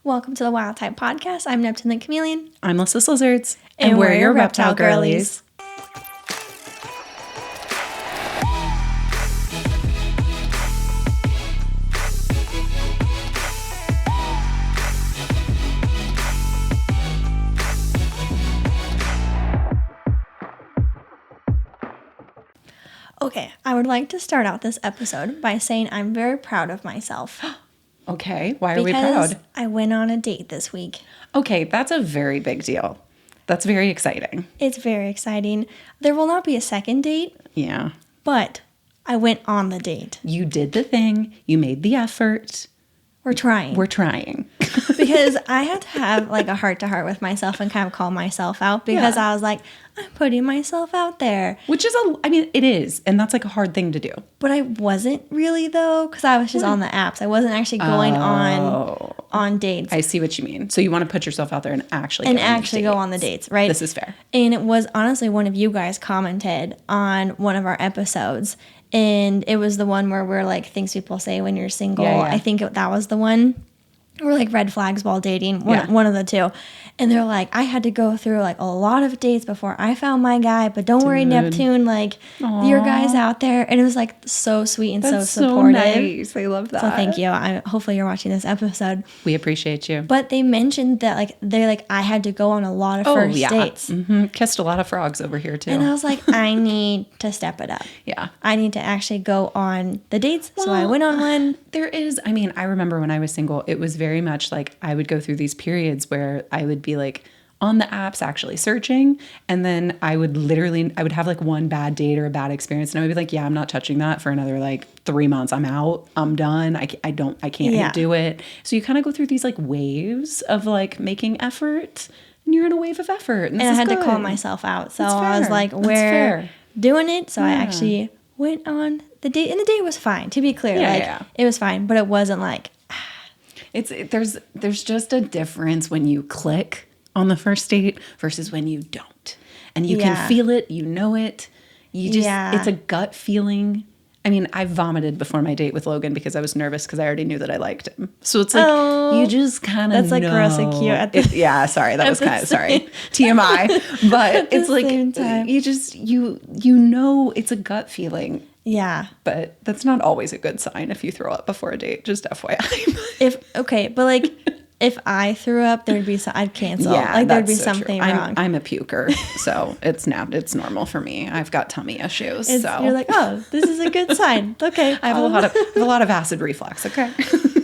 Welcome to the Wild Type Podcast. I'm Neptune the Chameleon. I'm Lyssa Lizards. And we're your reptile girlies. Okay, I would like to start out this episode by saying I'm very proud of myself. Okay, why are we proud? Because I went on a date this week. Okay, that's a very big deal. That's very exciting. It's very exciting. There will not be a second date. Yeah. But I went on the date. You did the thing. You made the effort. We're trying. We're trying. Because I had to have like a heart-to-heart with myself and kind of call myself out because I was like, I'm putting myself out there. Which is, it is. And that's like a hard thing to do. But I wasn't really though because I was just on the apps. I wasn't actually going on dates. I see what you mean. So you want to put yourself out there and actually go on the dates, right? This is fair. And it was honestly one of you guys commented on one of our episodes. And it was the one where we're like, things people say when you're single. Yeah. I think that was the one. Or like red flags while dating, one of the two. And they're like, I had to go through like a lot of dates before I found my guy. But don't worry, Neptune, like your guy's out there. And it was like so sweet and so supportive. So nice. I love that. So thank you. Hopefully you're watching this episode. We appreciate you. But they mentioned that like they're like, I had to go on a lot of first dates. Mm-hmm. Kissed a lot of frogs over here too. And I was like, I need to step it up. Yeah. I need to actually go on the dates. Well, so I went on one. I remember when I was single, it was very much like I would go through these periods where I would be like on the apps actually searching, and then I would have like one bad date or a bad experience, and I would be like, yeah, I'm not touching that for another like 3 months. I'm out. I'm done. I can't do it. So you kind of go through these like waves of like making effort, and you're in a wave of effort. And I had to call myself out. So I was like, we're doing it. So I actually went on the date, and the date was fine. To be clear, it was fine, but it wasn't like. There's just a difference when you click on the first date versus when you don't. And you can feel it, you know it. It's a gut feeling. I mean, I vomited before my date with Logan because I was nervous because I already knew that I liked him. So it's like, you just kind of That's like gross and cute. Sorry, that was kind of, TMI. But it's like, you know it's a gut feeling. Yeah. But that's not always a good sign if you throw up before a date, just FYI. But like if I threw up, I'd cancel. Yeah, like there'd be something wrong. I'm a puker, so it's normal for me. I've got tummy issues. You're like, oh, this is a good sign. Okay. I have a lot of acid reflux. Okay.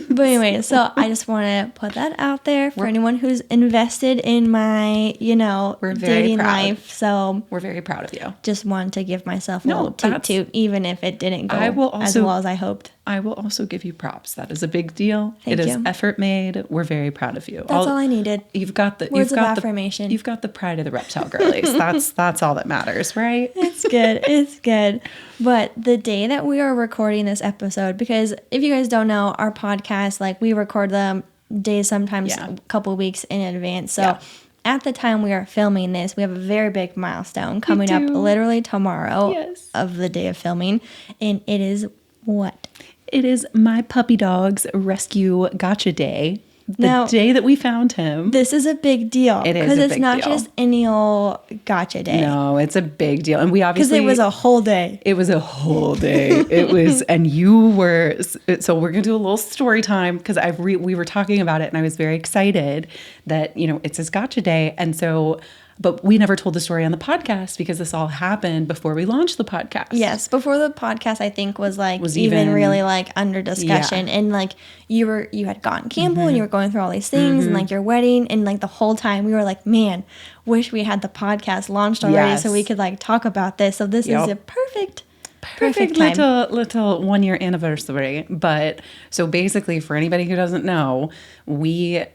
But anyway, so I just want to put that out there for anyone who's invested in my, dating life. So we're very proud of you. Just wanted to give myself a little toot, even if it didn't go as well as I hoped. I will also give you props. That is a big deal. It is effort made. We're very proud of you. That's all I needed. You've got the words of affirmation. You've got the pride of the reptile girlies. That's all that matters, right? It's good. It's good. But the day that we are recording this episode, because if you guys don't know, our podcast, like we record them days, sometimes a couple of weeks in advance. So at the time we are filming this, we have a very big milestone coming up literally tomorrow of the day of filming. And it is what? It is my puppy dog's rescue gotcha day. The day that we found him. This is a big deal. It is a big deal. Because it's not just any old gotcha day. No, it's a big deal. And we obviously... Because it was a whole day. It was a whole day. It was... And you were... So we're going to do a little story time because we were talking about it and I was very excited that, it's his gotcha day. And so... But we never told the story on the podcast because this all happened before we launched the podcast. Yes, before the podcast, I think was even really like under discussion, and like you had gotten Campbell and you were going through all these things and like your wedding, and like the whole time we were like, man, wish we had the podcast launched already so we could like talk about this. So this is a perfect time. little 1 year anniversary. But so basically, for anybody who doesn't know, we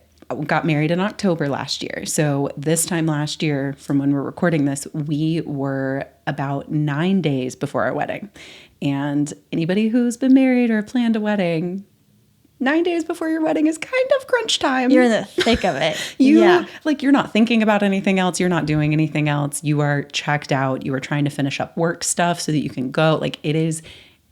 got married in October last year. So this time last year, from when we're recording this, we were about 9 days before our wedding. And anybody who's been married or planned a wedding, 9 days before your wedding is kind of crunch time. You're in the thick of it. You're not thinking about anything else. You're not doing anything else. You are checked out. You are trying to finish up work stuff so that you can go. Like it is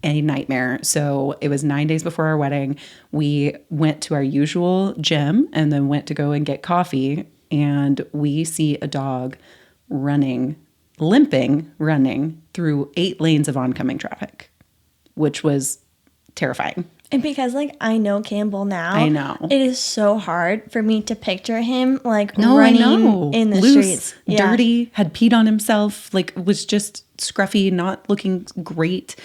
a nightmare. So it was 9 days before our wedding. We went to our usual gym and then went to go and get coffee. And we see a dog running through 8 lanes of oncoming traffic, which was terrifying. And because, like, I know Campbell now. I know. It is so hard for me to picture him, like, running in the streets. Dirty, had peed on himself, like, was just scruffy, not looking great,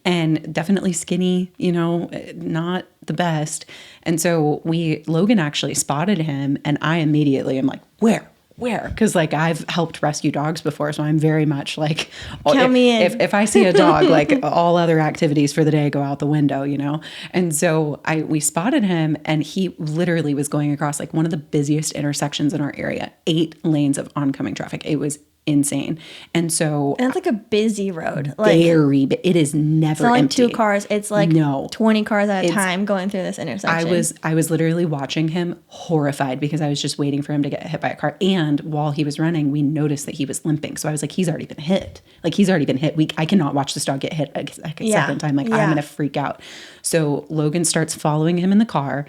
and definitely skinny, you know, not the best. And so Logan actually spotted him, and I immediately am like, where? Because, like, I've helped rescue dogs before, so I'm very much like, count me in. If I see a dog, like, all other activities for the day go out the window, you know? And so we spotted him, and he literally was going across, like, one of the busiest intersections in our area, 8 lanes of oncoming traffic. It was insane. And so and it's like a busy road. Very, but it is never it's not like empty. 2 cars. It's like 20 cars at a time going through this intersection. I was literally watching him horrified because I was just waiting for him to get hit by a car. And while he was running, we noticed that he was limping. So I was like, he's already been hit. Like, he's already been hit. I cannot watch this dog get hit a second time. Like, I'm going to freak out. So Logan starts following him in the car,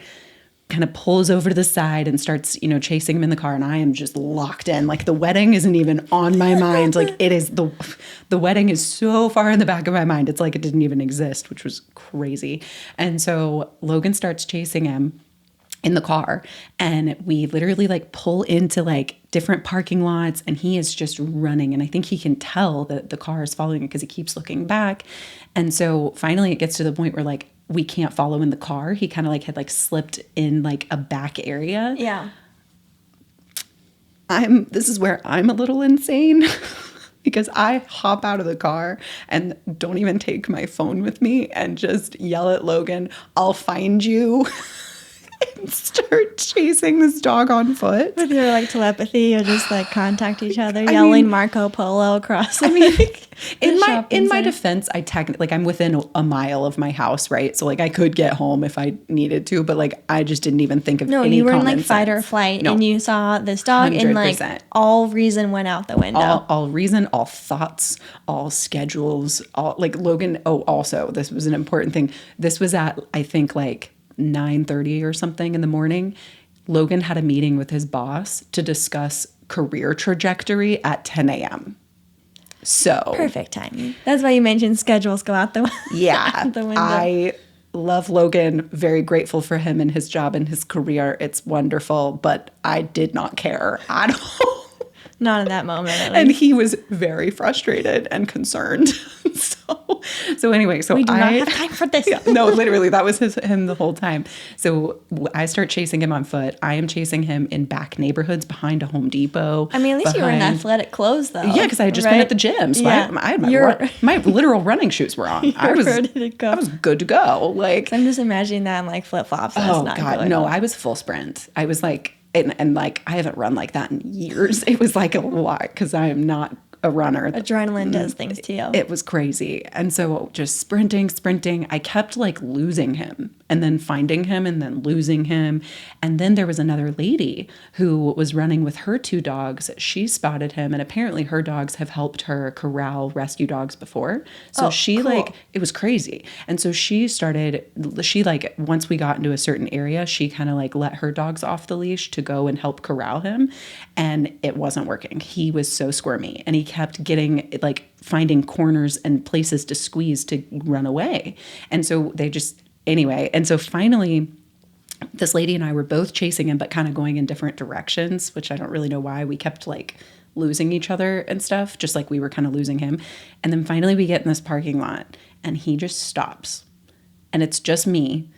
kind of pulls over to the side and starts, you know, chasing him in the car. And I am just locked in. Like, the wedding isn't even on my mind. Like, it is the wedding is so far in the back of my mind. It's like it didn't even exist, which was crazy. And so Logan starts chasing him in the car, and we literally, like, pull into, like, different parking lots, and he is just running. And I think he can tell that the car is following it because he keeps looking back. And so finally it gets to the point where, like, we can't follow in the car. He kind of, like, had, like, slipped in, like, a back area. Yeah. This is where I'm a little insane because I hop out of the car and don't even take my phone with me and just yell at Logan, "I'll find you." And start chasing this dog on foot. With your, like, telepathy, you'll just, like, contact each other, yelling Marco Polo across. In my defense, I technically, like, I'm within a mile of my house, right? So, like, I could get home if I needed to, but, like, I just didn't even think of any common sense. No, you were in, like, fight or flight, and you saw this dog, 100%. And, like, all reason went out the window. All reason, all thoughts, all schedules, all, like, Logan. Oh, also, this was an important thing. This was at, I think, like, 9:30 or something in the morning. Logan had a meeting with his boss to discuss career trajectory at 10 a.m. So perfect timing. That's why you mentioned schedules go out the window. Yeah. The window. I love Logan. Very grateful for him and his job and his career. It's wonderful, but I did not care at all. Not in that moment. And he was very frustrated and concerned. So anyway, we do not have time for this. No, literally, that was him the whole time. So I start chasing him on foot. I am chasing him in back neighborhoods behind a Home Depot. I mean, at least you were in athletic clothes, though. Yeah, because I had just been at the gym. So I had my literal running shoes were on. I was ready to go. I was good to go. Like, I'm just imagining that in, like, flip-flops. Oh, God. No, I was full sprint. I was like, and like, I haven't run like that in years. It was like a lot because I am not a runner. Adrenaline does things to you. It was crazy. And so just sprinting. I kept, like, losing him and then finding him and then losing him. And then there was another lady who was running with her 2 dogs. She spotted him, and apparently her dogs have helped her corral rescue dogs before. So cool. Like, it was crazy. And so she like, once we got into a certain area, she kind of, like, let her dogs off the leash to go and help corral him. And it wasn't working. He was so squirmy, and he kept getting, like, finding corners and places to squeeze to run away. And so and so finally, this lady and I were both chasing him, but kind of going in different directions, which I don't really know why. We kept, like, losing each other and stuff, just like we were kind of losing him. And then finally we get in this parking lot, and he just stops. And it's just me.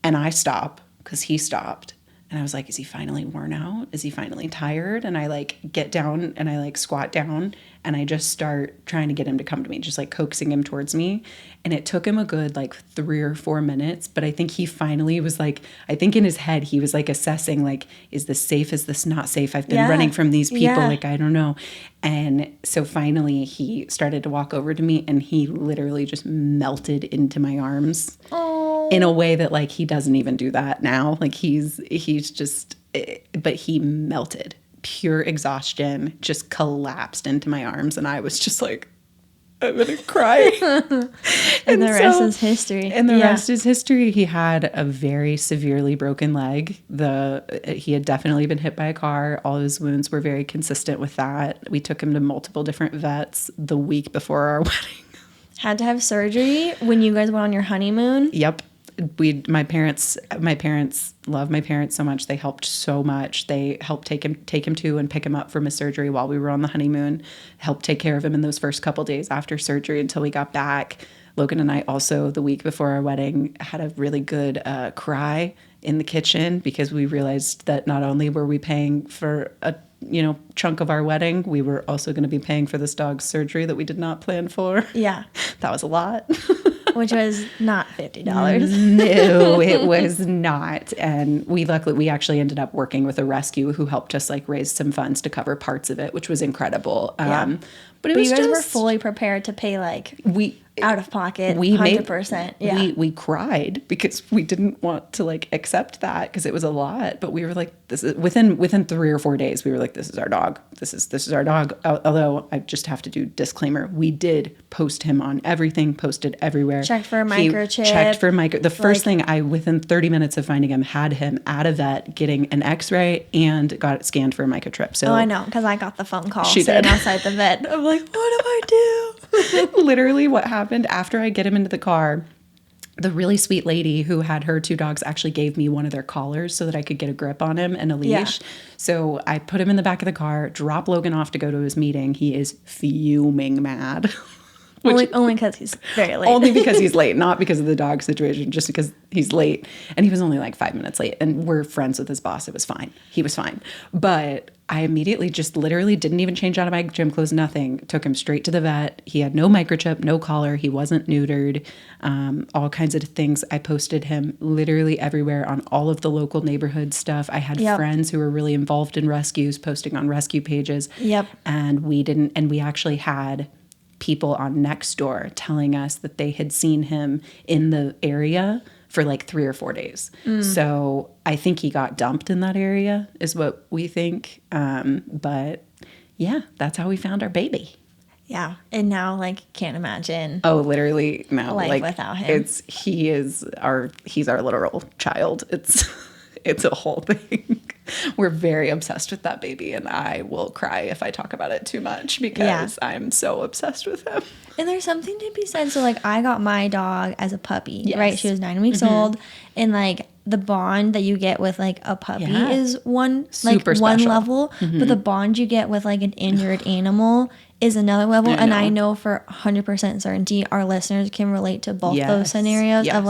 And I stop because he stopped. And I was like, is he finally worn out? Is he finally tired? And I, like, get down and I, like, squat down, and I just start trying to get him to come to me, just, like, coaxing him towards me. And it took him a good, like, 3 or 4 minutes. But I think he finally was, like, I think in his head, he was, like, assessing, like, is this safe? Is this not safe? I've been running from these people. Yeah. Like, I don't know. And so finally he started to walk over to me, and he literally just melted into my arms. Oh. In a way that, like, he doesn't even do that now. Like, he's just, but he melted. Pure exhaustion, just collapsed into my arms. And I was just like, I'm going to cry. And the rest is history. And the rest is history. He had a very severely broken leg. He had definitely been hit by a car. All his wounds were very consistent with that. We took him to multiple different vets the week before our wedding. Had to have surgery when you guys went on your honeymoon? Yep. My parents love my parents so much. They helped so much. They helped take him to and pick him up from his surgery while we were on the honeymoon, helped take care of him in those first couple days after surgery until we got back. Logan and I also, the week before our wedding, had a really good cry in the kitchen because we realized that not only were we paying for a chunk of our wedding, we were also going to be paying for this dog's surgery that we did not plan for. Yeah. That was a lot. Which was not $50. No, it was not. And we actually ended up working with a rescue who helped us like raise some funds to cover parts of it, which was incredible. Yeah. But you guys were fully prepared to pay out of pocket, 100%. We cried because we didn't want to like accept that because it was a lot. But we were like, this is within 3 or 4 days. We were like, this is our dog. This is our dog. Although I just have to do disclaimer. We did post him on everything, posted everywhere. Checked for a microchip. The first thing within 30 minutes of finding him, had him at a vet getting an x-ray and got it scanned for a microchip. So I know because I got the phone call sitting outside the vet. I'm like, what do I do? Literally what happened after I get him into the car, the really sweet lady who had her 2 dogs actually gave me one of their collars so that I could get a grip on him and a leash. Yeah. So I put him in the back of the car, drop Logan off to go to his meeting. He is fuming mad. Only because he's very late. Only because he's late, not because of the dog situation, just because he's late. And he was only like 5 minutes late. And we're friends with his boss. It was fine. He was fine. But I immediately just literally didn't even change out of my gym clothes, nothing. Took him straight to the vet. He had no microchip, no collar. He wasn't neutered. All kinds of things. I posted him literally everywhere on all of the local neighborhood stuff. I had friends who were really involved in rescues posting on rescue pages. Yep. And we actually had people on Nextdoor telling us that they had seen him in the area for like 3 or 4 days. So I think he got dumped in that area is what we think. But yeah, that's how we found our baby. Yeah. And now can't imagine. Oh, literally no. Life without him. He's our literal child. It's a whole thing. We're very obsessed with that baby, and I will cry if I talk about it too much because I'm so obsessed with him. And there's something to be said. So I got my dog as a puppy, right? She was 9 weeks old, and the bond that you get with a puppy is one level, but the bond you get with an injured animal is another level. And I know for 100% certainty our listeners can relate to both those scenarios of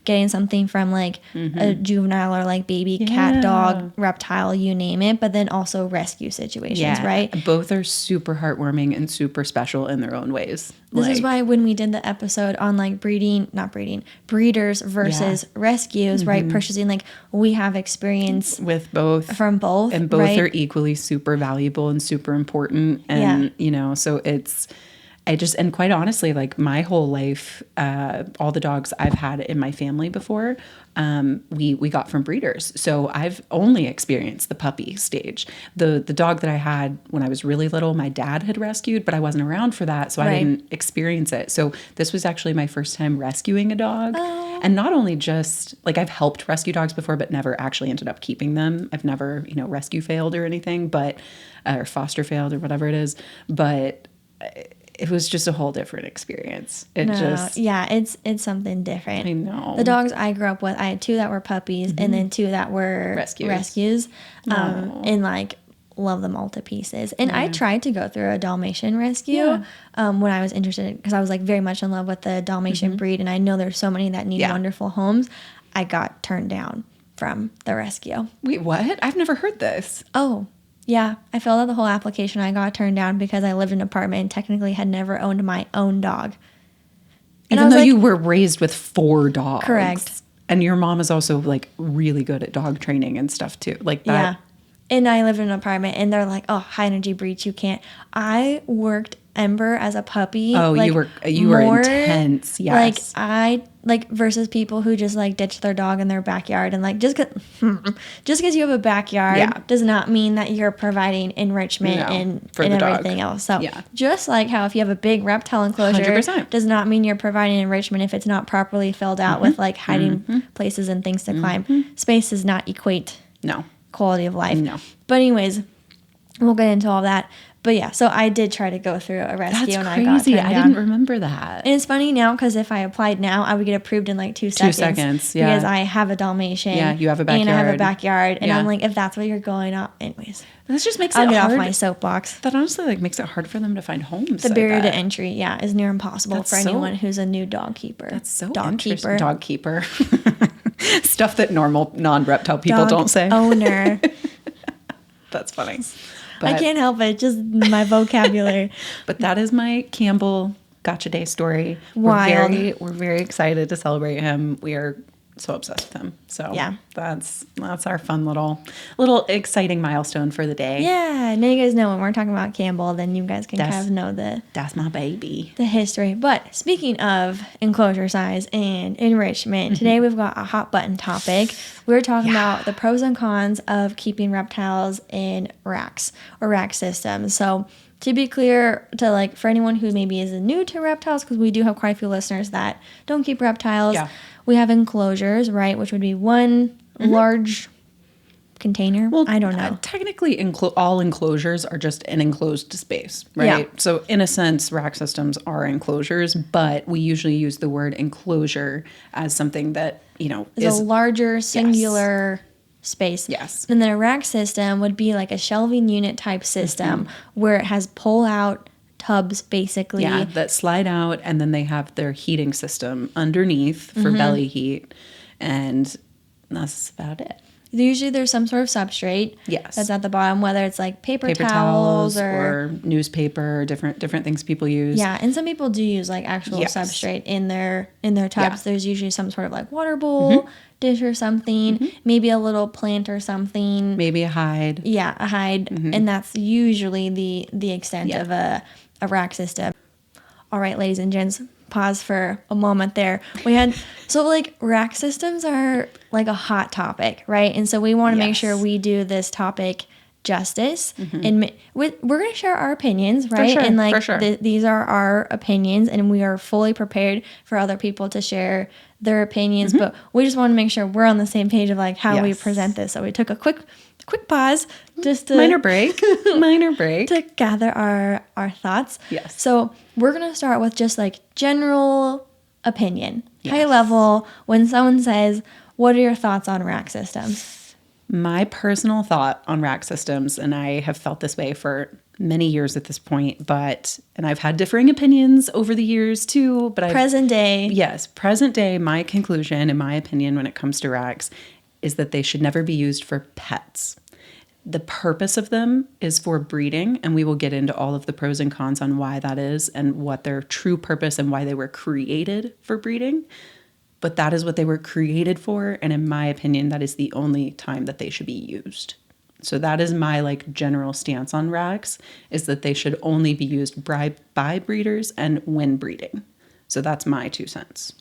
getting something from a juvenile or baby cat, dog, reptile, you name it, but then also rescue situations, right? Both are super heartwarming and super special in their own ways. This is why when we did the episode on breeders versus rescues, right? Purchasing, we have experience with both from both, and both are equally super valuable and super important. And so and quite honestly, my whole life, all the dogs I've had in my family before, we got from breeders. So I've only experienced the puppy stage. The dog that I had when I was really little, my dad had rescued, but I wasn't around for that. So I didn't experience it. So this was actually my first time rescuing a dog. Oh. And not only just I've helped rescue dogs before, but never actually ended up keeping them. I've never, rescue failed or anything, or foster failed or whatever it is. But it was just a whole different experience. It's something different. I know. The dogs I grew up with, I had 2 that were puppies and then 2 that were rescues. And love them all to pieces. And I tried to go through a Dalmatian rescue when I was interested because I was very much in love with the Dalmatian breed, and I know there's so many that need wonderful homes. I got turned down from the rescue. Wait, what? I've never heard this. Oh, yeah. I filled out the whole application. I got turned down because I lived in an apartment and technically had never owned my own dog. And even though you were raised with 4 dogs. Correct. And your mom is also really good at dog training and stuff too. That. and I lived in an apartment, and they're like, oh, high energy breach, you can't. I worked Ember as a puppy. Oh, like, you were intense. Yes. Versus people who just like ditch their dog in their backyard, and like just because you have a backyard does not mean that you're providing enrichment and everything else. So just like how if you have a big reptile enclosure 100%. Does not mean you're providing enrichment if it's not properly filled out with like hiding places and things to climb. Space does not equate quality of life. No. But anyways, we'll get into all that. But yeah, so I did try to go through a rescue. That's and crazy. I got turned down. I didn't remember that. And it's funny now because if I applied now, I would get approved in like 2 seconds. 2 seconds, yeah. Because I have a Dalmatian. Yeah, you have a backyard. And I have a backyard. And I'm like, if that's what you're going up, anyways. This just makes I'll it get hard. off my soapbox. That honestly like makes it hard for them to find homes. The barrier to entry, is near impossible for anyone who's a new dog keeper. That's so interesting. Dog keeper. Stuff that normal non-reptile people don't say. Owner. That's funny. But I can't help it. Just my vocabulary. But that is my Campbell Gotcha Day story. Wild. We're very excited to celebrate him. We are so obsessed with him. So that's our fun little exciting milestone for the day. Yeah. Now you guys know when we're talking about Campbell, then you guys can kind of know that's my baby. The history. But speaking of enclosure size and enrichment, today we've got a hot button topic. We're talking about the pros and cons of keeping reptiles in racks or rack systems. So to be clear, for anyone who maybe is new to reptiles, because we do have quite a few listeners that don't keep reptiles, we have enclosures, right, which would be one large container. Well, I don't know. Technically, all enclosures are just an enclosed space, right? Yeah. So in a sense, rack systems are enclosures, but we usually use the word enclosure as something that, is a larger singular space. Yes. And then a rack system would be like a shelving unit type system where it has pull out tubs basically. Yeah, that slide out, and then they have their heating system underneath for belly heat, and that's about it. Usually there's some sort of substrate that's at the bottom, whether it's like paper towels or newspaper, different things people use. Yeah, and some people do use like actual substrate in their tubs. Yeah. There's usually some sort of like water bowl, dish or something, maybe a little plant or something. Maybe a hide. Yeah, a hide, and that's usually the extent of a rack system. All right, ladies and gents, pause for a moment there. Rack systems are like a hot topic, right? And so we want to make sure we do this topic justice, and we're going to share our opinions, right? For sure. And these are our opinions, and we are fully prepared for other people to share their opinions, but we just want to make sure we're on the same page of like how we present this. So we took a quick pause, just to minor break to gather our thoughts. Yes. So we're gonna start with just like general opinion, high level. When someone says, "What are your thoughts on rack systems?" My personal thought on rack systems, and I have felt this way for many years at this point, and I've had differing opinions over the years too. But present day, my conclusion, in my opinion, when it comes to racks, is that they should never be used for pets. The purpose of them is for breeding, and we will get into all of the pros and cons on why that is and what their true purpose and why they were created for breeding. But that is what they were created for, and in my opinion, that is the only time that they should be used. So that is my general stance on racks, is that they should only be used by breeders and when breeding. So that's my 2 cents.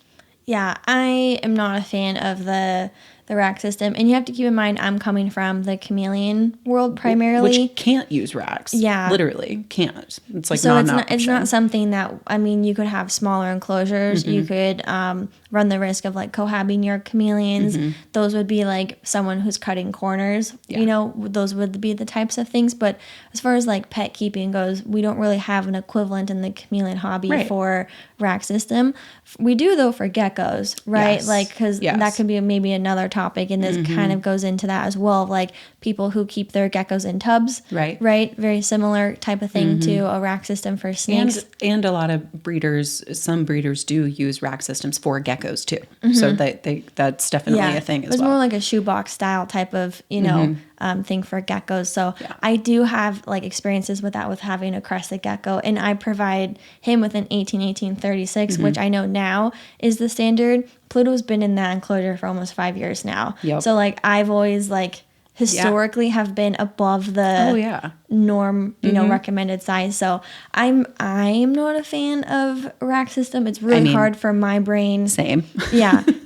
Yeah, I am not a fan of the rack system. And you have to keep in mind, I'm coming from the Chameleon world primarily. Which can't use racks. Yeah. Literally can't. It's like so it's not something that, you could have smaller enclosures. You could run the risk of cohabiting your chameleons. Those would be someone who's cutting corners. Yeah. Those would be the types of things. But as far as pet keeping goes, we don't really have an equivalent in the chameleon hobby for rack system. We do though for geckos, right? Yes. Because that could be maybe another topic, and this kind of goes into that as well, of people who keep their geckos in tubs, right? Very similar type of thing to a rack system for snakes. And a lot of some breeders do use rack systems for geckos too. So that's definitely a thing as well. It's more like a shoebox style type of thing for geckos. So I do have experiences with that, with having a crested gecko, and I provide him with an 1836, which I know now is the standard. Pluto's been in that enclosure for almost 5 years now. Yep. So I've always historically have been above the norm, you know, recommended size. So I'm not a fan of rack system. It's really hard for my brain. Same.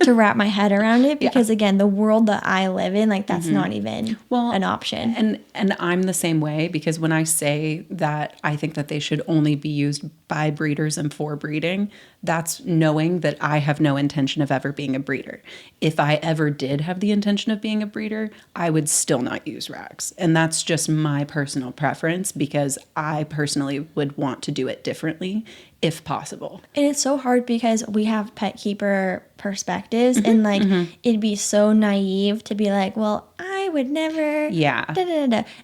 To wrap my head around it because again, the world that I live in, like that's not even an option. And I'm the same way, because when I say that I think that they should only be used by breeders and for breeding, that's knowing that I have no intention of ever being a breeder. If I ever did have the intention of being a breeder, I would still not use racks. And that's just my personal preference, because I personally would want to do it differently if possible. And it's so hard because we have pet keeper perspectives and like it'd be so naive to be like, well, I would never.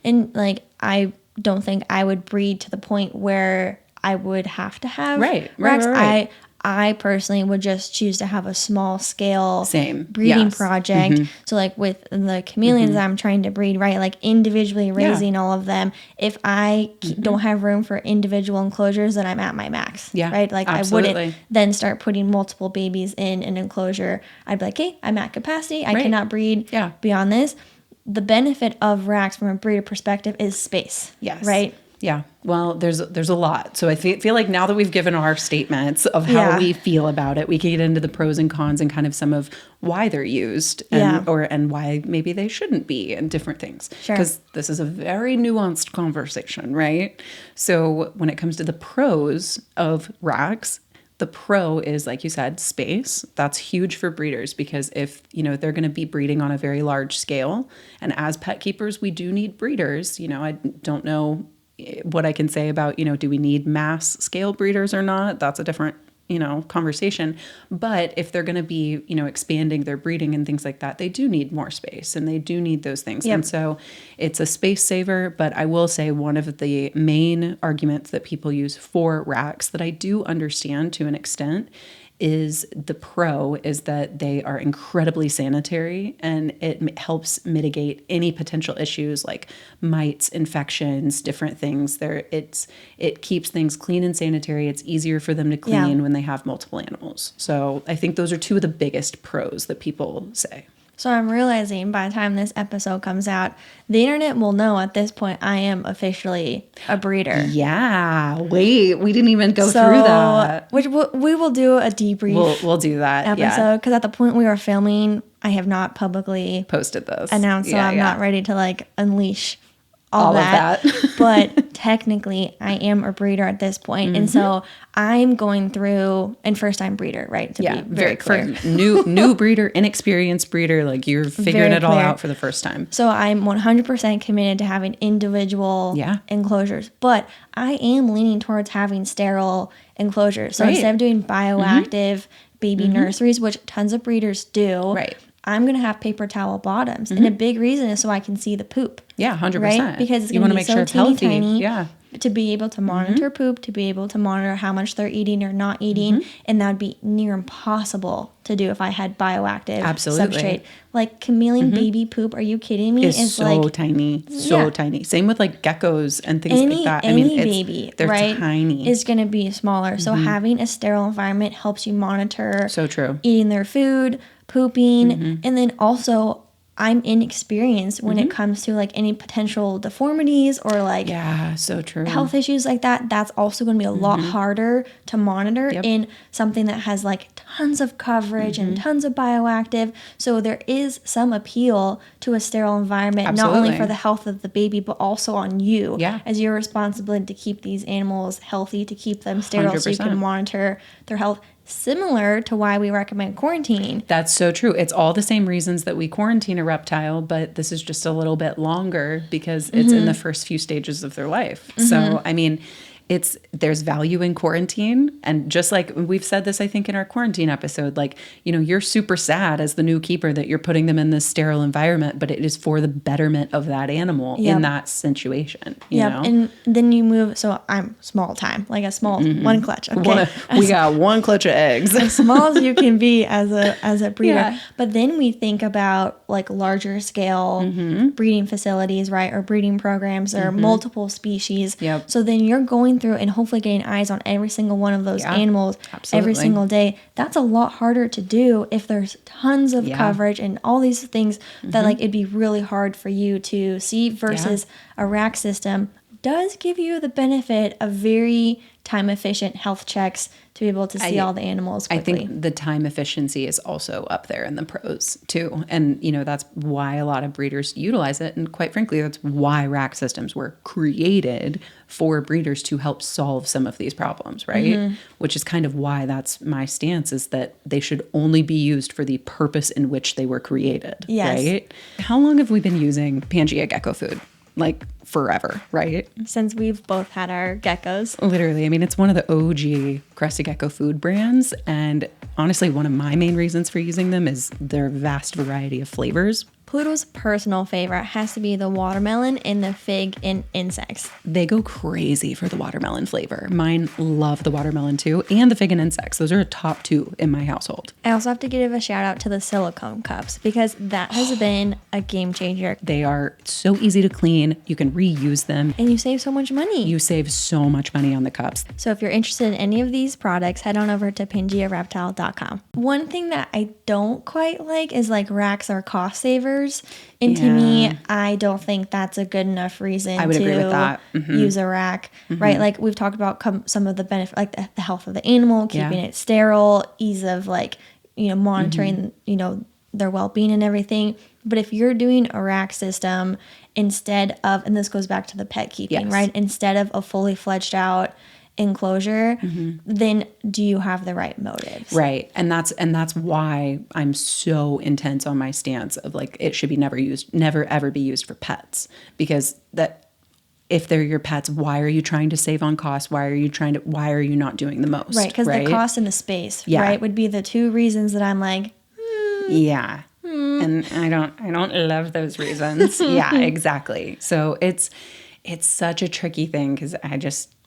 And like, I don't think I would breed to the point where I would have to have racks. I personally would just choose to have a small scale breeding project. So like with the chameleons I'm trying to breed, right? Like individually raising all of them. If I don't have room for individual enclosures, then I'm at my max, right? Like absolutely. I wouldn't then start putting multiple babies in an enclosure. I'd be like, hey, I'm at capacity. I cannot breed beyond this. The benefit of racks from a breeder perspective is space, right? Yeah. Well, there's a lot. So I feel like now that we've given our statements of how we feel about it, we can get into the pros and cons and kind of some of why they're used and why maybe they shouldn't be and different things. Because this is a very nuanced conversation, right? So when it comes to the pros of racks, the pro is, like you said, space. That's huge for breeders, because if, you know, they're going to be breeding on a very large scale, and as pet keepers, we do need breeders. You know, I don't know what I can say about, you know, do we need mass scale breeders or not? That's a different, you know, conversation. But if they're going to be, you know, expanding their breeding and things like that, they do need more space and they do need those things. And so it's a space saver. But I will say one of the main arguments that people use for racks that I do understand to an extent is that they are incredibly sanitary, and it helps mitigate any potential issues like mites, infections, different things. It keeps things clean and sanitary. It's easier for them to clean when they have multiple animals. So I think those are two of the biggest pros that people say. So I'm realizing by the time this episode comes out, the internet will know at this point I am officially a breeder. Yeah. Wait, we didn't even go through that. Which we will do a debrief. We'll do that episode, because at the point we are filming, I have not publicly posted this, announced, so I'm not ready to like unleash all of that. But technically I am a breeder at this point. And so I'm going through, and first time breeder, right? To be very clear. New breeder, inexperienced breeder, like you're figuring it all out for the first time. So I'm 100% committed to having individual enclosures, but I am leaning towards having sterile enclosures. So instead of doing bioactive baby nurseries, which tons of breeders do, I'm going to have paper towel bottoms. And a big reason is so I can see the poop. Yeah, 100%. Right? Because it's going to be so tiny, to be able to monitor poop, to be able to monitor how much they're eating or not eating. And that would be near impossible to do if I had bioactive substrate. Like chameleon baby poop, are you kidding me? It's so like, tiny, tiny. Same with like geckos and things like that. I mean, baby, they're tiny. Is going to be smaller. So having a sterile environment helps you monitor eating their food, pooping, and then also I'm inexperienced when it comes to like any potential deformities or like health issues like that. That's also going to be a lot harder to monitor in something that has like tons of coverage and tons of bioactive. So there is some appeal to a sterile environment, not only for the health of the baby, but also on you as your responsibility to keep these animals healthy, to keep them sterile 100%. So you can monitor their health. Similar to why we recommend quarantining. That's so true. It's all the same reasons that we quarantine a reptile, but this is just a little bit longer because it's in the first few stages of their life. So, I mean, there's value in quarantine. And just like we've said this, I think in our quarantine episode, like, you know, you're super sad as the new keeper that you're putting them in this sterile environment, but it is for the betterment of that animal in that situation. You know? And then you move. So I'm small time, like a small one clutch. Okay. We got one clutch of eggs. As small as you can be as a breeder. Yeah. But then we think about like larger scale breeding facilities, right? Or breeding programs or multiple species. So then you're going going through and hopefully getting eyes on every single one of those animals absolutely. every single day, that's a lot harder to do if there's tons of coverage and all these things that like it'd be really hard for you to see, versus a rack system does give you the benefit of very time efficient health checks to be able to see all the animals quickly. I think the time efficiency is also up there in the pros too. And, you know, that's why a lot of breeders utilize it. And quite frankly, that's why rack systems were created, for breeders to help solve some of these problems, right? Which is kind of why that's my stance, is that they should only be used for the purpose in which they were created, right? How long have we been using Pangea gecko food? Like forever, right? Since we've both had our geckos. Literally. I mean, it's one of the OG crested gecko food brands. And honestly, one of my main reasons for using them is their vast variety of flavors. Pluto's personal favorite has to be the watermelon and the fig and insects. They go crazy for the watermelon flavor. Mine love the watermelon too, and the fig and insects. Those are a top two in my household. I also have to give a shout out to the silicone cups, because that has been a game changer. They are so easy to clean. You can reuse them. And you save so much money. You save so much money on the cups. So if you're interested in any of these products, head on over to PangeaReptile.com. One thing that I don't quite like is like racks are cost savers. And to me, I don't think that's a good enough reason agree with that. Use a rack, right? Like we've talked about some of the benefits, like the health of the animal, keeping it sterile, ease of like, you know, monitoring, you know, their well-being and everything. But if you're doing a rack system instead of, and this goes back to the pet keeping, right? Instead of a fully fledged out enclosure, then do you have the right motives? Right. And that's why I'm so intense on my stance of like, it should be never ever be used for pets, because that if they're your pets, why are you trying to save on cost? Why are you not doing the most? Right. Because the cost and the space, right, would be the two reasons that I'm like, And I don't love those reasons. Yeah, exactly. So it's such a tricky thing, because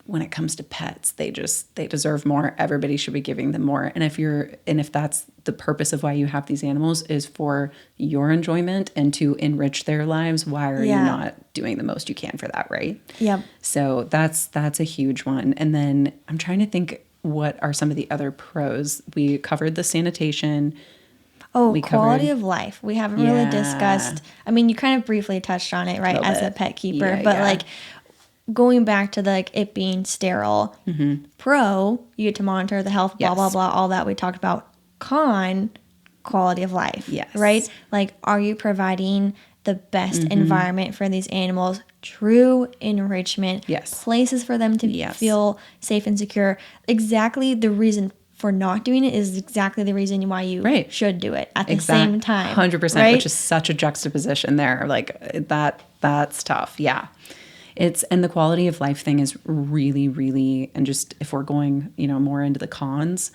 when it comes to pets, they deserve more. Everybody should be giving them more. And if that's the purpose of why you have these animals, is for your enjoyment and to enrich their lives, why are you not doing the most you can for that, right? Yep. So that's a huge one. And then I'm trying to think, what are some of the other pros? We covered the sanitation. Quality of life. We haven't really discussed. I mean, you kind of briefly touched on it, right, as a pet keeper, but like going back to like it being sterile. Pro, you get to monitor the health, blah, blah, blah, all that we talked about. Con, quality of life. Yes. Right? Like, are you providing the best environment for these animals? True enrichment. Yes. Places for them to feel safe and secure. Exactly the reason for not doing it is exactly the reason why you should do it at the same time. 100%, right? Which is such a juxtaposition there. Like that's tough. Yeah. And the quality of life thing is really, really, and just if we're going, you know, more into the cons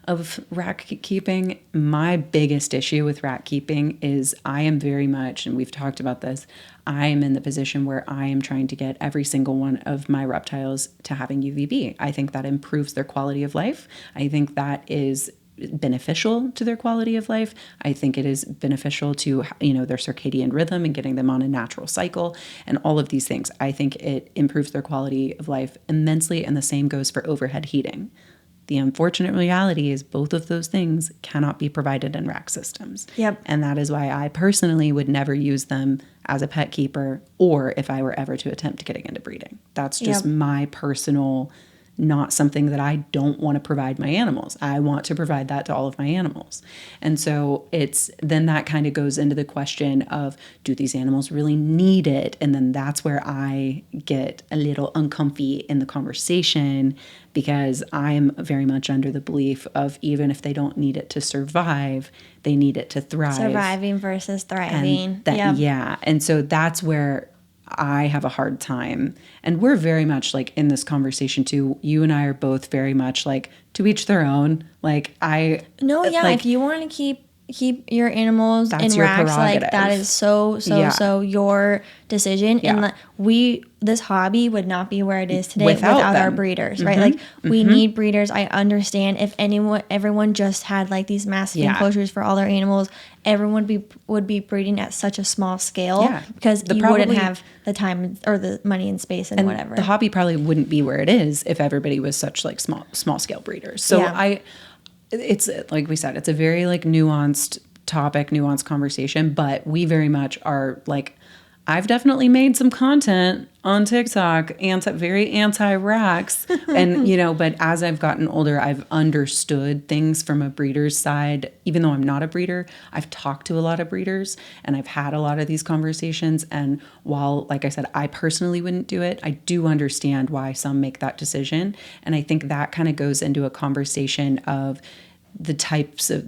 of rack keeping, my biggest issue with rack keeping is I am very much, and we've talked about this, I am in the position where I am trying to get every single one of my reptiles to having UVB. I think that improves their quality of life. I think that is beneficial to their quality of life. I think it is beneficial to, you know, their circadian rhythm and getting them on a natural cycle and all of these things. I think it improves their quality of life immensely, and the same goes for overhead heating. The unfortunate reality is both of those things cannot be provided in rack systems. Yep. And that is why I personally would never use them as a pet keeper, or if I were ever to attempt getting into breeding. That's just my personal, not something that I don't want to provide my animals. I want to provide that to all of my animals. And so then that kind of goes into the question of, do these animals really need it? And then that's where I get a little uncomfy in the conversation, because I'm very much under the belief of, even if they don't need it to survive, they need it to thrive. Surviving versus thriving. And so that's where I have a hard time. And we're very much like in this conversation too. You and I are both very much like, to each their own. Like if you want to keep keep your animals That's in your racks, like prerogative. that is so your decision. Yeah. And like this hobby would not be where it is today Without our them. breeders, right? Like we need breeders. I understand if everyone just had like these massive enclosures for all their animals, everyone would be breeding at such a small scale because you wouldn't have the time or the money and space and whatever. The hobby probably wouldn't be where it is if everybody was such like small scale breeders. So it's like we said, it's a very like nuanced topic, nuanced conversation, but we very much are like, I've definitely made some content on TikTok, very anti-racks. And, you know, but as I've gotten older, I've understood things from a breeder's side. Even though I'm not a breeder, I've talked to a lot of breeders and I've had a lot of these conversations. And while, like I said, I personally wouldn't do it, I do understand why some make that decision. And I think that kind of goes into a conversation of the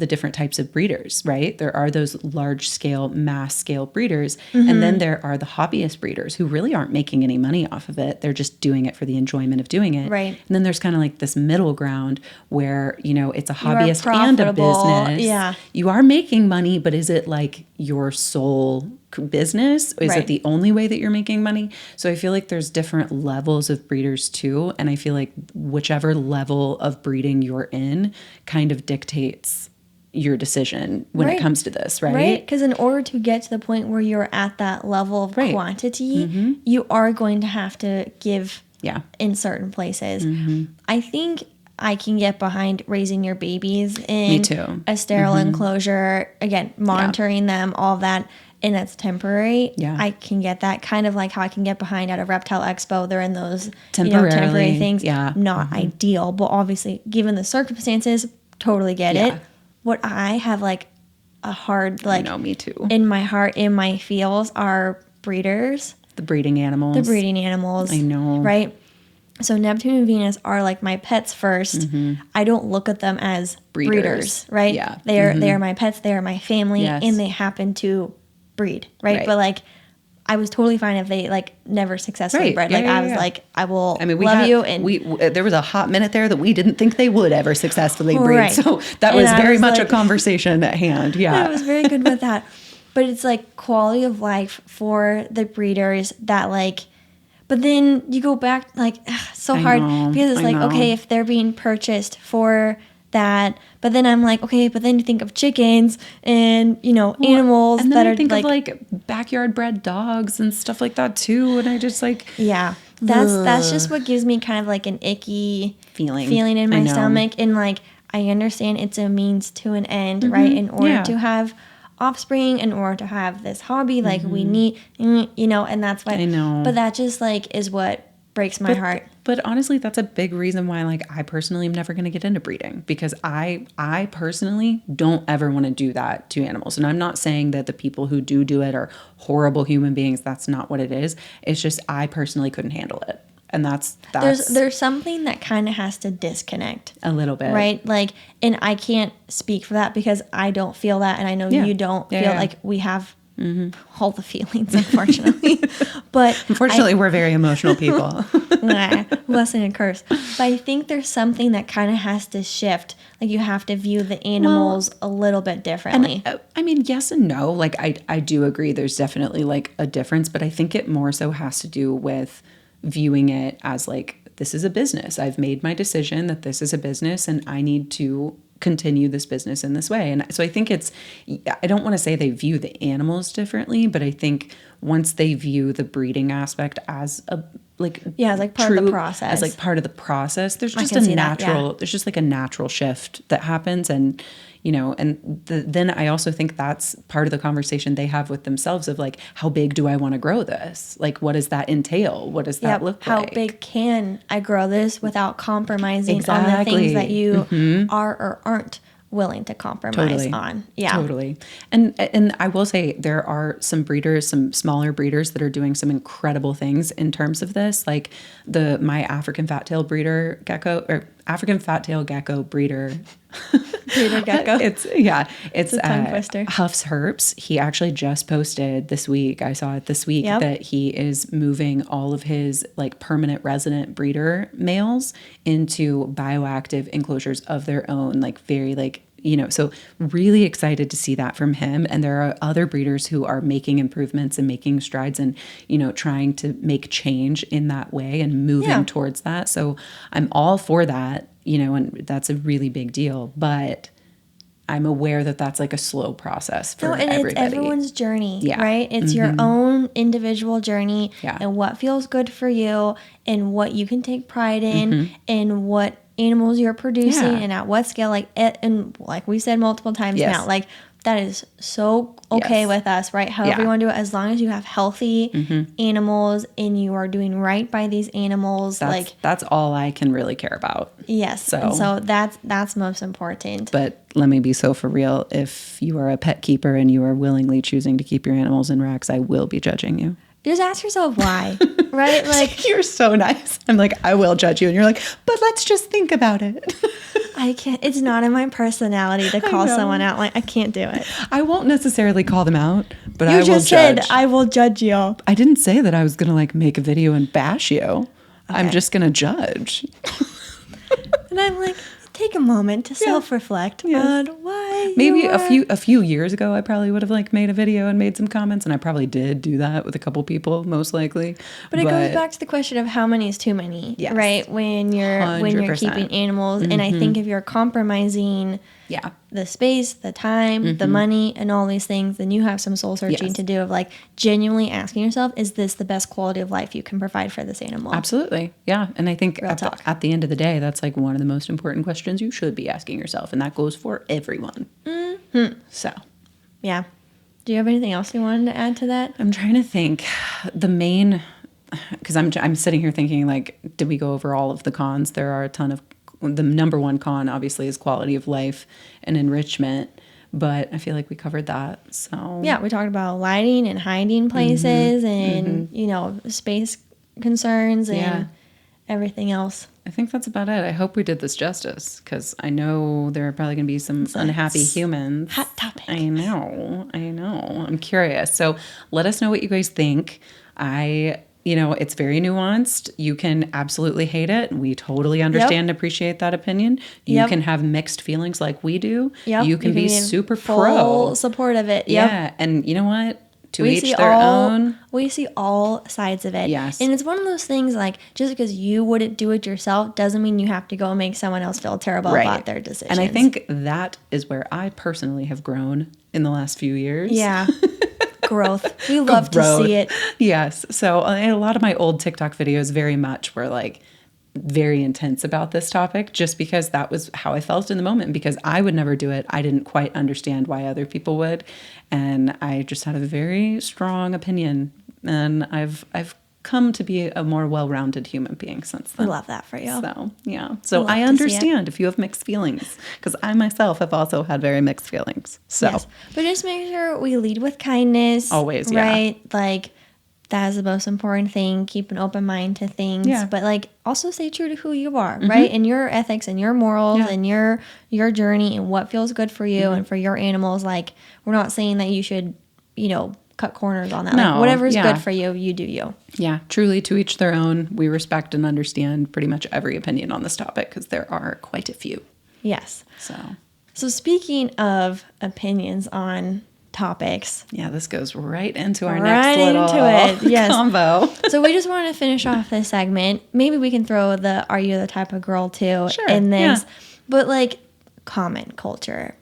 different types of breeders, right? There are those large scale, mass scale breeders. And then there are the hobbyist breeders who really aren't making any money off of it. They're just doing it for the enjoyment of doing it. Right. And then there's kind of like this middle ground where, you know, it's a hobbyist and a business. Yeah. You are making money, but is it like your sole business? Is it the only way that you're making money? So I feel like there's different levels of breeders too. And I feel like whichever level of breeding you're in kind of dictates your decision when it comes to this, right? Right. Because in order to get to the point where you're at that level of quantity, you are going to have to give in certain places. I think I can get behind raising your babies in a sterile enclosure, again, monitoring them, all of that. And that's temporary. Yeah. I can get that, kind of like how I can get behind at a reptile expo. They're in those temporary things. Yeah. Not ideal, but obviously, given the circumstances, totally get it. What I have like a hard, like, I know, me too. In my heart, in my feels, are breeders. The breeding animals. I know. Right? So Neptune and Venus are like my pets first. I don't look at them as breeders, right? Yeah. They are my pets. They are my family, and they happen to breed, right? But like, I was totally fine if they like never successfully bred. Like I was like, I will love you. And there was a hot minute there that we didn't think they would ever successfully breed. So that was very much a conversation at hand. Yeah, I was very good with that. But it's like quality of life for the breeders that like. But then you go back, like, so hard because it's like, okay, if they're being purchased for that, but then I'm like, okay, but then you think of chickens and, you know, animals and then that I are think like, of like backyard bred dogs and stuff like that too. And I just like, that's just what gives me kind of like an icky feeling in my stomach. And like, I understand it's a means to an end, right? In order to have offspring, in order to have this hobby, like we need, you know, and that's why. I know. But that just like is what breaks my heart. But honestly, that's a big reason why, like, I personally am never going to get into breeding, because I personally don't ever want to do that to animals. And I'm not saying that the people who do it are horrible human beings. That's not what it is. It's just I personally couldn't handle it. And that's there's something that kind of has to disconnect a little bit, right? Like, and I can't speak for that because I don't feel that, and I know you don't feel like we have all the feelings, unfortunately. But unfortunately, we're very emotional people. Blessing and curse. But I think there's something that kind of has to shift. Like, you have to view the animals a little bit differently. And, I mean, yes and no. Like, I do agree. There's definitely like a difference, but I think it more so has to do with viewing it as like, this is a business. I've made my decision that this is a business and I need to continue this business in this way. And so I think I don't want to say they view the animals differently, but I think once they view the breeding aspect as a like part of the process, as like part of the process, there's just there's just like a natural shift that happens. And you know, and then I also think that's part of the conversation they have with themselves of like, how big do I want to grow this? Like, what does that entail? What does that look like? How big can I grow this without compromising on the things that you are or aren't willing to compromise on? Yeah, totally. And I will say there are some breeders, some smaller breeders that are doing some incredible things in terms of this. Like my African fat-tailed breeder gecko, or African fat-tailed gecko breeder. Breeder gecko. It's a tongue twister. Huff's Herps. He actually just posted this week. I saw it this week that he is moving all of his like permanent resident breeder males into bioactive enclosures of their own, like very like so really excited to see that from him. And there are other breeders who are making improvements and making strides and, trying to make change in that way and moving towards that. So I'm all for that, and that's a really big deal. But I'm aware that that's like a slow process for everybody. It's everyone's journey, right? It's your own individual journey and what feels good for you and what you can take pride in and what animals you're producing and at what scale. And like we said multiple times now, like that is so okay with us, right? However you want to do it, as long as you have healthy animals and you are doing right by these animals. That's all I can really care about. Yes. So that's most important. But let me be so for real. If you are a pet keeper and you are willingly choosing to keep your animals in racks, I will be judging you. Just ask yourself why, right? Like, you're so nice. I'm like, I will judge you. And you're like, but let's just think about it. I can't. It's not in my personality to call someone out. Like, I can't do it. I won't necessarily call them out, but I will judge. You just said, I will judge you. I didn't say that I was going to like make a video and bash you. Okay. I'm just going to judge. And I'm like, take a moment to self-reflect on why. Maybe a few years ago, I probably would have like made a video and made some comments, and I probably did do that with a couple people, most likely. But it goes back to the question of how many is too many, right? When you're 100%. Keeping animals, and I think if you're compromising the space, the time, the money, and all these things, then you have some soul searching to do of like genuinely asking yourself, is this the best quality of life you can provide for this animal? Absolutely. Yeah. And I think at the end of the day, that's like one of the most important questions you should be asking yourself. And that goes for everyone. So. Yeah. Do you have anything else you wanted to add to that? I'm trying to think. The main, because I'm sitting here thinking like, did we go over all of the cons? There are a ton of, the number one con obviously is quality of life and enrichment, but I feel like we covered that. So yeah, we talked about lighting and hiding places and space concerns and everything else. I think that's about it. I hope we did this justice, because I know there are probably going to be some unhappy humans. Hot topic. I know. I'm curious. So let us know what you guys think. It's very nuanced. You can absolutely hate it. We totally understand and appreciate that opinion. You can have mixed feelings like we do. You can be super pro support of it. Yeah. And you know what? To each their own. We see all sides of it. Yes. And it's one of those things like, just because you wouldn't do it yourself doesn't mean you have to go and make someone else feel terrible about their decisions. And I think that is where I personally have grown in the last few years. Yeah. Growth. We love to see it. Yes. So a lot of my old TikTok videos very much were like very intense about this topic, just because that was how I felt in the moment, because I would never do it. I didn't quite understand why other people would. And I just had a very strong opinion, and I've come to be a more well-rounded human being since then. I love that for you. So, yeah. So I understand if you have mixed feelings, because I myself have also had very mixed feelings. So, yes. But just make sure we lead with kindness. Always, right? Like, that is the most important thing. Keep an open mind to things. Yeah. But like, also stay true to who you are, right? And your ethics and your morals and your journey and what feels good for you and for your animals. Like, we're not saying that you should, cut corners on that. No, like, whatever's good for you, you do you. Yeah, truly, to each their own. We respect and understand pretty much every opinion on this topic, because there are quite a few. Yes. So speaking of opinions on topics. Yeah, this goes right into our next little combo. So we just want to finish off this segment. Maybe we can throw the "Are you the type of girl" too in this. Yeah. But like, comment culture.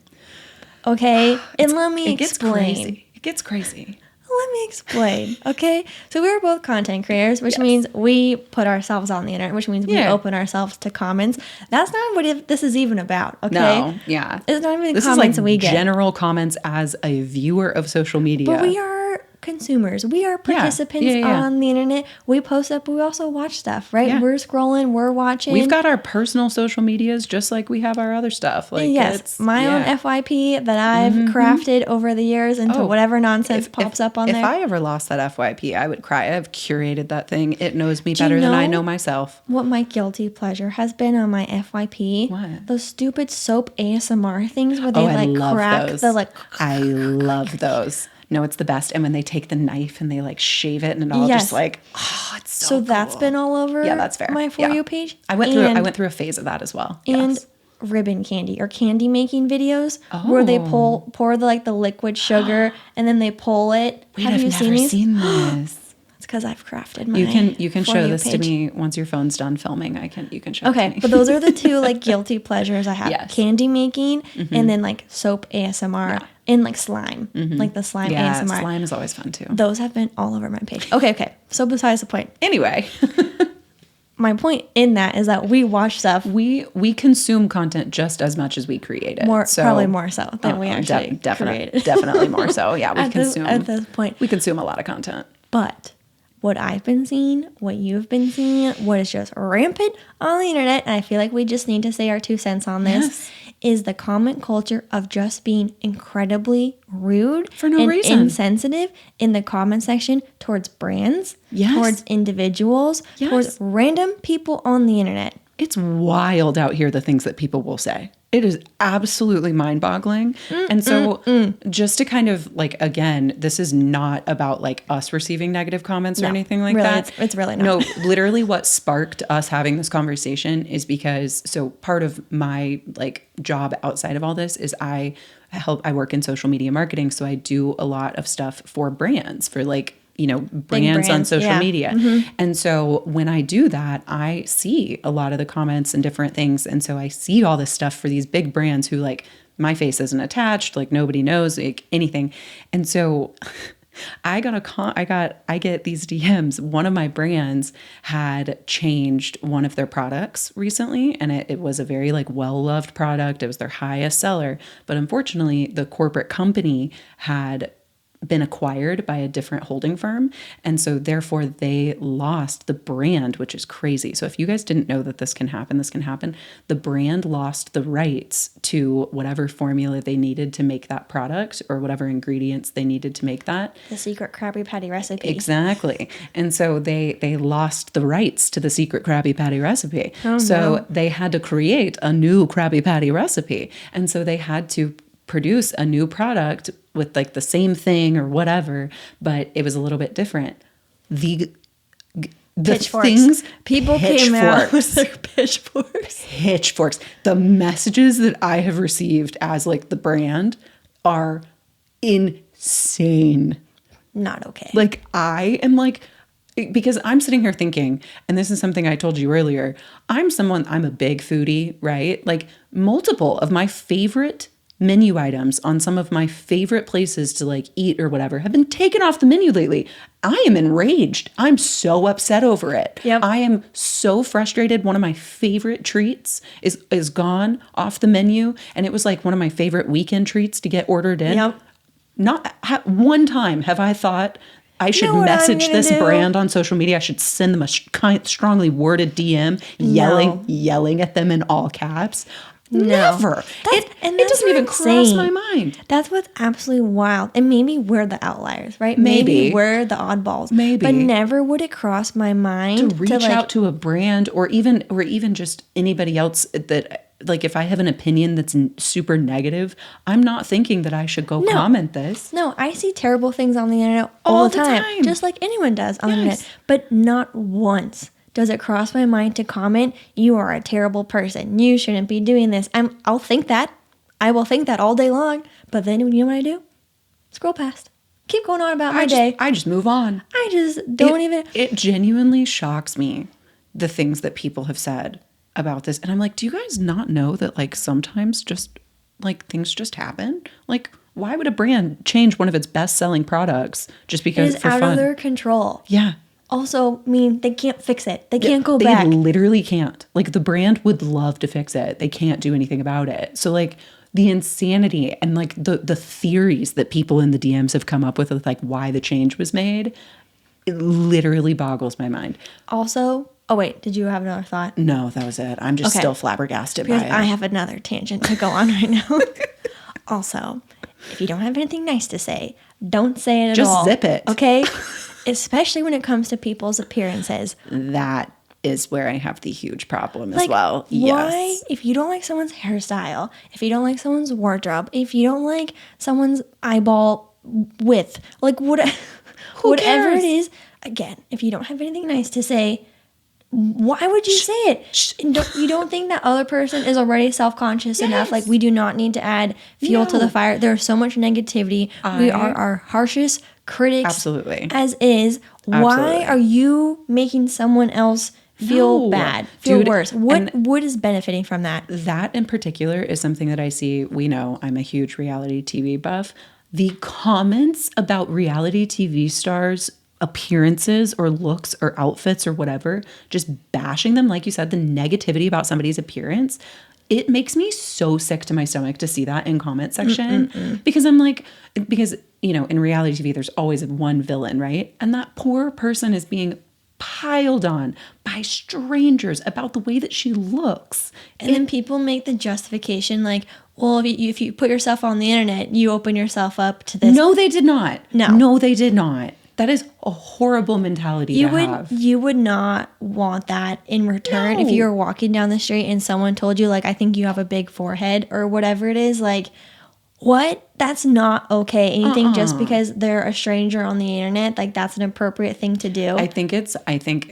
Okay? And let me explain. It gets crazy. Let me explain, okay? So we're both content creators, which means we put ourselves on the internet, which means we open ourselves to comments. That's not what this is even about, okay? No, yeah. It's not even the comments we get. General comments as a viewer of social media. But we are consumers. We are participants on the internet. We post up, but we also watch stuff, right? Yeah. We're scrolling, we're watching. We've got our personal social medias just like we have our other stuff. Like, yes, my own FYP that I've crafted over the years into whatever nonsense pops up on there. If I ever lost that FYP, I would cry. I've curated that thing. It knows me better than I know myself. What my guilty pleasure has been on my FYP? What? Those stupid soap ASMR things where they crack those. the like. I love those. No, it's the best. And when they take the knife and they like shave it, and it all just like, it's so cool. That's been all over. Yeah, that's fair. My For You page. I went through a phase of that as well. And ribbon candy or candy making videos where they pour the liquid sugar and then they pull it. Wait, Have you seen these? seen this. It's because I've crafted my You can show this to me once your phone's done filming. You can show it to me. But those are the two like guilty pleasures I have. Yes. Candy making and then like soap ASMR and like slime. Like the slime ASMR. Slime is always fun too. Those have been all over my page. Okay. So besides the point. Anyway. My point in that is that we watch stuff. We consume content just as much as we create it. Probably more so than we actually create it. Definitely more so. Yeah, at this point. We consume a lot of content. But what I've been seeing, what you've been seeing, what is just rampant on the internet, and I feel like we just need to say our 2 cents on this, is the comment culture of just being incredibly rude for no reason, insensitive in the comment section towards brands, towards individuals, towards random people on the internet. It's wild out here, the things that people will say. It is absolutely mind-boggling. And so just to kind of like, again, this is not about like us receiving negative comments or anything like that. It's really not. No, literally what sparked us having this conversation is because, so part of my like job outside of all this is I work in social media marketing. So I do a lot of stuff for brands, for like, brands on social media. And so when I do that, I see a lot of the comments and different things. And so I see all this stuff for these big brands who like my face isn't attached, like nobody knows like anything. And so I get these DMs. One of my brands had changed one of their products recently, and it was a very like well-loved product. It was their highest seller. But unfortunately, the corporate company had been acquired by a different holding firm. And so therefore they lost the brand, which is crazy. So if you guys didn't know that this can happen. The brand lost the rights to whatever formula they needed to make that product or whatever ingredients they needed to make that. The secret Krabby Patty recipe. Exactly. And so they lost the rights to the secret Krabby Patty recipe. They had to create a new Krabby Patty recipe. And so they had to produce a new product with like the same thing or whatever, but it was a little bit different. The pitchforks. Things, people came out with their pitchforks. The messages that I have received as like the brand are insane. Not okay. Like I am like, because I'm sitting here thinking, and this is something I told you earlier, I'm a big foodie, right? Like multiple of my favorite menu items on some of my favorite places to like eat or whatever have been taken off the menu lately. I am enraged. I'm so upset over it. Yep. I am so frustrated. One of my favorite treats is gone off the menu. And it was like one of my favorite weekend treats to get ordered in. Yep. Not one time have I thought I should message this brand on social media. I should send them a strongly worded DM yelling at them in all caps. Never. It doesn't even cross my mind. That's what's absolutely wild. And maybe we're the outliers, right? Maybe we're the oddballs. Maybe. But never would it cross my mind to reach out to a brand or even just anybody else that, like, if I have an opinion that's super negative, I'm not thinking that I should go comment this. No, I see terrible things on the internet all the time. Just like anyone does on the internet. But not once does it cross my mind to comment, you are a terrible person. You shouldn't be doing this. I'll think that. I will think that all day long. But then you know what I do? Scroll past. Keep going on about my day. I just move on. I just don't even. It genuinely shocks me, the things that people have said about this. And I'm like, do you guys not know that like sometimes just like things just happen? Like, why would a brand change one of its best-selling products just because it's out of their control? Yeah. Also, I mean, they can't fix it. They can't go back. They literally can't. Like, the brand would love to fix it. They can't do anything about it. So, like, the insanity and, like, the theories that people in the DMs have come up with, like, why the change was made, it literally boggles my mind. Also, oh, wait, did you have another thought? No, that was it. I'm just still flabbergasted by it. I have another tangent to go on right now. Also, if you don't have anything nice to say, don't say it at all. Just zip it. Okay? Especially when it comes to people's appearances. That is where I have the huge problem as well. Why, if you don't like someone's hairstyle, if you don't like someone's wardrobe, if you don't like someone's eyeball width, like whatever it is, again, if you don't have anything nice to say, Why would you say it? You don't think that other person is already self-conscious enough? Like, we do not need to add fuel to the fire. There's so much negativity. We are our harshest critics. Absolutely. As is. Why are you making someone else feel bad, feel worse? What is benefiting from that? That in particular is something that I see. We know I'm a huge reality TV buff. The comments about reality TV stars' appearances or looks or outfits or whatever, just bashing them, like you said, the negativity about somebody's appearance, it makes me so sick to my stomach to see that in comment section. Because I'm like, you know, in reality TV, there's always one villain, right? And that poor person is being piled on by strangers about the way that she looks. And then people make the justification like, well, if you put yourself on the internet, you open yourself up to this. No, they did not. No, they did not. That is a horrible mentality to have. You would not want that in return if you were walking down the street and someone told you, like, I think you have a big forehead or whatever it is. Like, what? That's not okay. And you think just because they're a stranger on the internet, like, that's an appropriate thing to do? I think,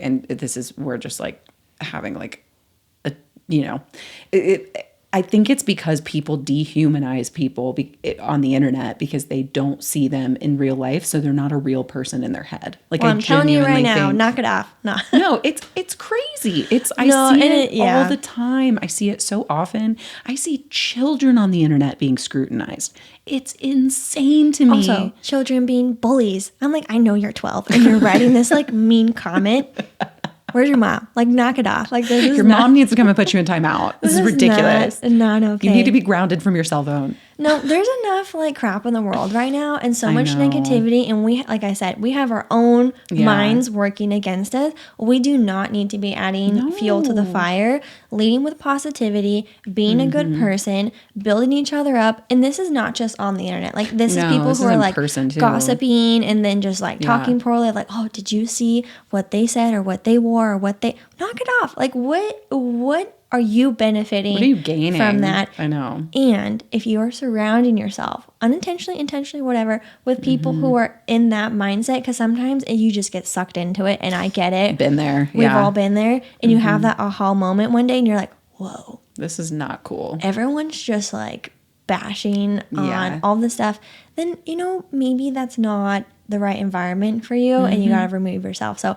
and this is, we're just like having like a, you know, I think it's because people dehumanize people on the internet because they don't see them in real life, so they're not a real person in their head. Like, well, I'm telling you right now, knock it off. No, it's crazy. I see it all the time. I see it so often. I see children on the internet being scrutinized. It's insane to me. Also, children being bullies. I'm like, I know you're 12 and you're writing this like mean comment. Where's your mom? Like, knock it off. Like, your mom needs to come and put you in timeout. This is ridiculous. Not okay. You need to be grounded from your cell phone. No, there's enough like crap in the world right now and so much negativity. And we, like I said, we have our own minds working against us. We do not need to be adding fuel to the fire, leading with positivity, being a good person, building each other up. And this is not just on the internet. Like, this is people who are like gossiping and then just like talking poorly. Like, oh, did you see what they said or what they wore or what they... Knock it off. Like, what are you benefiting? What are you gaining from that? I know. And if you are surrounding yourself, unintentionally, intentionally, whatever, with people who are in that mindset, because sometimes you just get sucked into it, and I get it. Been there. We've all been there. And you have that aha moment one day, and you're like, whoa. This is not cool. Everyone's just like bashing on all this stuff. Then, you know, maybe that's not the right environment for you, and you got to remove yourself. So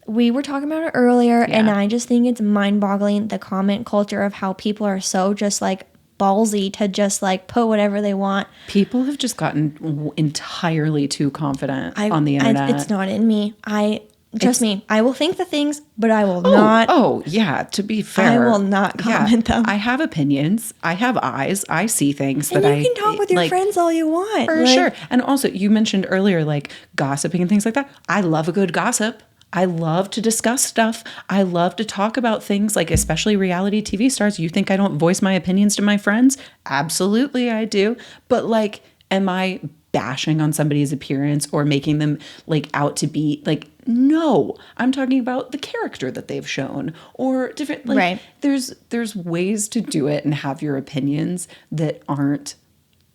we were talking about it earlier, and I just think it's mind-boggling, the comment culture of how people are so just like ballsy to just like put whatever they want. People have just gotten entirely too confident on the internet. It's not in me. Trust me, I will think the things, but I will not. Oh, yeah. To be fair, I will not comment them. I have opinions. I have eyes. I see things and you can talk with your friends all you want. For sure. And also, you mentioned earlier, like gossiping and things like that. I love a good gossip. I love to discuss stuff. I love to talk about things, like especially reality TV stars. You think I don't voice my opinions to my friends? Absolutely, I do. But like, am I bashing on somebody's appearance or making them like out to be like, no, I'm talking about the character that they've shown or different, like, right. There's ways to do it and have your opinions that aren't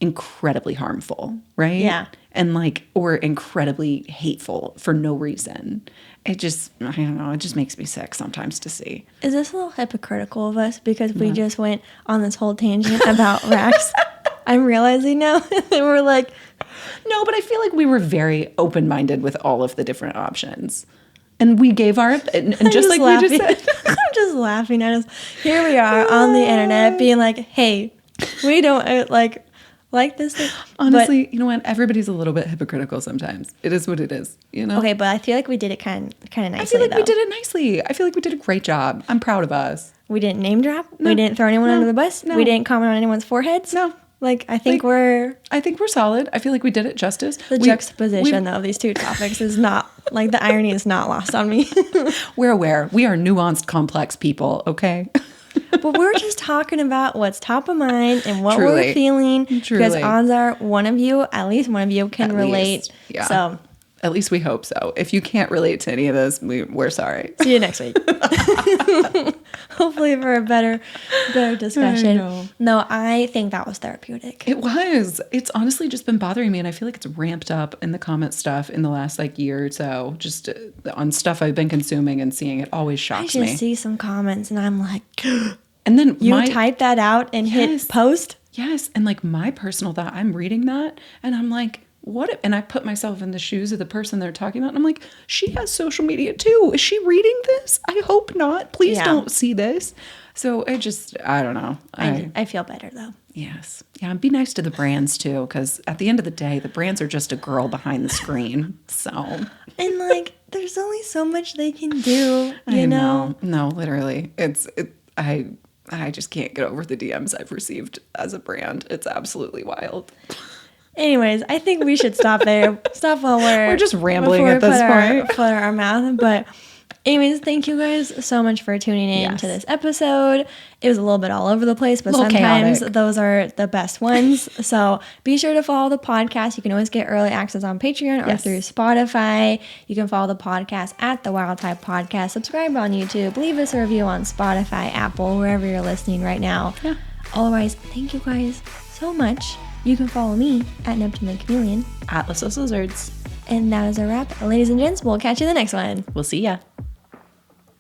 incredibly harmful, right? Yeah. And like, or incredibly hateful for no reason. I don't know, it just makes me sick sometimes to see. Is this a little hypocritical of us because we just went on this whole tangent about racks? I'm realizing now that we're like... No, but I feel like we were very open-minded with all of the different options. And we gave our... And just like laughing. We just said... I'm just laughing at us. Here we are on the internet being like, hey, we don't like this thing. Honestly, but, you know what? Everybody's a little bit hypocritical sometimes. It is what it is, you know? Okay, but I feel like we did it kind of nicely, I feel like we did it nicely. I feel like we did a great job. I'm proud of us. We didn't name drop. No. We didn't throw anyone under the bus. No. We didn't comment on anyone's foreheads. No. Like, I think we're solid. I feel like we did it justice. The juxtaposition of these two topics is not, like, the irony is not lost on me. We're aware. We are nuanced, complex people, okay? But we're just talking about what's top of mind and what we're feeling. Truly. Because odds are at least one of you can relate. Yeah. So At least we hope so. If you can't relate to any of this, we're sorry. See you next week. Hopefully for a better discussion. No, I think that was therapeutic. It was. It's honestly just been bothering me, and I feel like it's ramped up in the comment stuff in the last like year or so. Just on stuff I've been consuming and seeing, it always shocks me. I just see some comments, and I'm like, and then you type that out and hit post. Yes, and like my personal thought, I'm reading that, and I'm like, what? And I put myself in the shoes of the person they're talking about. And I'm like, she has social media too. Is she reading this? I hope not. Please don't see this. So I don't know. I feel better though. Yes. Yeah. And be nice to the brands too. Because at the end of the day, the brands are just a girl behind the screen. So. And like, there's only so much they can do. You know? No, literally. I just can't get over the DMs I've received as a brand. It's absolutely wild. Anyways, I think we should stop there. Stop while we're just rambling at this point. Put our mouth. But anyways, thank you guys so much for tuning in to this episode. It was a little bit all over the place, but sometimes those are the best ones. So be sure to follow the podcast. You can always get early access on Patreon or through Spotify. You can follow the podcast at The Wild Type Podcast. Subscribe on YouTube. Leave us a review on Spotify, Apple, wherever you're listening right now. Yeah. Otherwise, thank you guys so much. You can follow me at Neptune the Chameleon. At Lyssa Lizards. And that is a wrap. Ladies and gents, we'll catch you in the next one. We'll see ya.